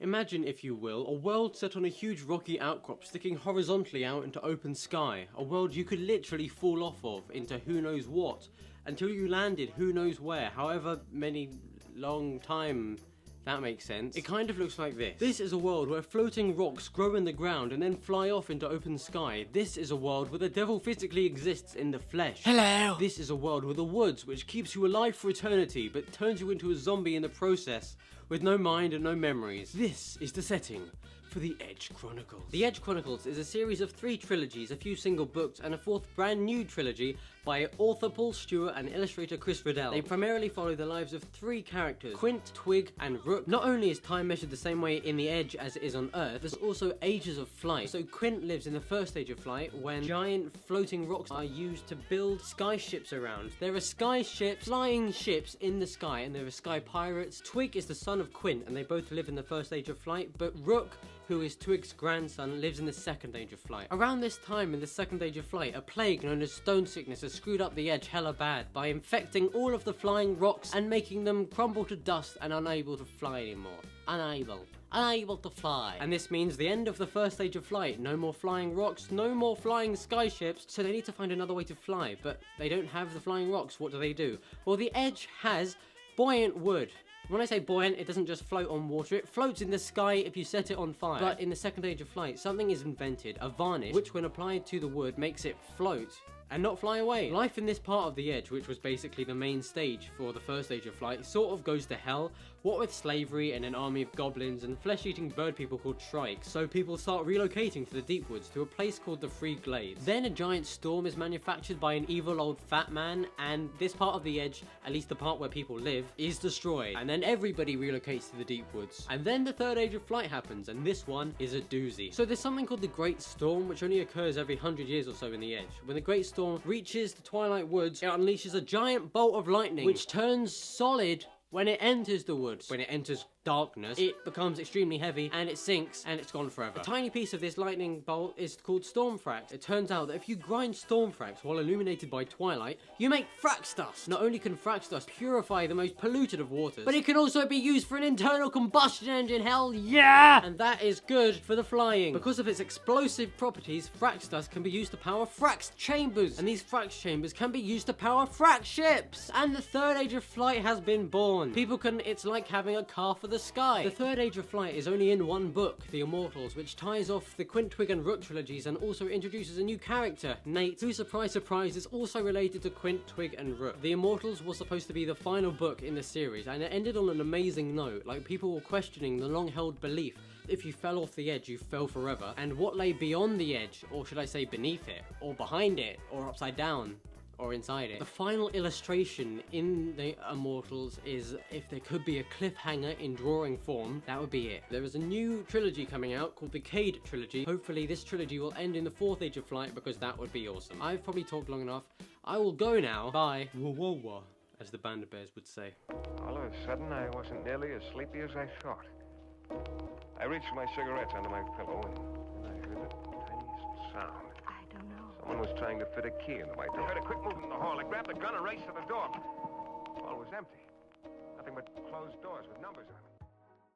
Imagine, if you will, a world set on a huge rocky outcrop sticking horizontally out into open sky. A world you could literally fall off of into who knows what, until you landed who knows where, however many long time that makes sense. It kind of looks like this. This is a world where floating rocks grow in the ground and then fly off into open sky. This is a world where the devil physically exists in the flesh. Hello! This is a world with the woods, which keeps you alive for eternity, but turns you into a zombie in the process, with no mind and no memories. This is the setting for the Edge Chronicles. The Edge Chronicles is a series of 3 trilogies, a few single books, and a 4th brand new trilogy by author Paul Stewart and illustrator Chris Riddell. They primarily follow the lives of 3 characters, Quint, Twig, and Rook. Not only is time measured the same way in the Edge as it is on Earth, there's also ages of flight. So Quint lives in the first stage of flight, when giant floating rocks are used to build sky ships around. There are sky ships, flying ships in the sky, and there are sky pirates. Twig is the son of Quint, and they both live in the first stage of flight, but Rook, who is Twig's grandson, lives in the second age of flight. Around this time in the second age of flight, a plague known as stone sickness has screwed up the Edge hella bad by infecting all of the flying rocks and making them crumble to dust and unable to fly anymore. Unable to fly. And this means the end of the first stage of flight. No more flying rocks, no more flying skyships, so they need to find another way to fly, but they don't have the flying rocks. What do? Well, the Edge has buoyant wood. When I say buoyant, it doesn't just float on water, it floats in the sky if you set it on fire. But in the second age of flight, something is invented, a varnish, which when applied to the wood makes it float and not fly away. Life in this part of the Edge, which was basically the main stage for the first stage of flight, sort of goes to hell, what with slavery and an army of goblins and flesh-eating bird people called shrikes. So people start relocating to the deep woods to a place called the Free Glades. Then a giant storm is manufactured by an evil old fat man, and this part of the Edge, at least the part where people live, is destroyed. And then everybody relocates to the deep woods. And then the third age of flight happens, and this one is a doozy. So there's something called the Great Storm, which only occurs every 100 years or so in the Edge. When the Great Storm reaches the Twilight Woods, it unleashes a giant bolt of lightning, which turns solid when it enters the woods. When it enters darkness, it becomes extremely heavy and it sinks and it's gone forever. A tiny piece of this lightning bolt is called Stormfrax. It turns out that if you grind Stormfrax while illuminated by twilight, you make Frax dust. Not only can Frax dust purify the most polluted of waters, but it can also be used for an internal combustion engine, hell yeah! And that is good for the flying. Because of its explosive properties, Frax dust can be used to power Frax chambers, and these Frax chambers can be used to power Frax ships. And the third age of flight has been born. It's like having a car for the sky. The third age of flight is only in one book, The Immortals, which ties off the Quint, Twig and Rook trilogies and also introduces a new character, Nate, who, surprise surprise, is also related to Quint, Twig and Rook. The Immortals was supposed to be the final book in the series, and it ended on an amazing note. Like, people were questioning the long-held belief if you fell off the edge, you fell forever, and what lay beyond the edge, or should I say beneath it, or behind it, or upside down, or inside it. The final illustration in the Immortals is, if there could be a cliffhanger in drawing form, that would be it. There is a new trilogy coming out called the Cade trilogy. Hopefully this trilogy will end in the 4th age of flight, because that would be awesome. I've probably talked long enough. I will go now. Bye. Whoa, whoa, whoa, as the Band of Bears would say. All of a sudden, I wasn't nearly as sleepy as I thought. I reached for my cigarettes under my pillow, and I heard the tiniest sound. I don't know. Someone was trying to fit a key into my door. I heard a quick movement in the hall. I grabbed the gun and raced to the door. The hall was empty. Nothing but closed doors with numbers on them.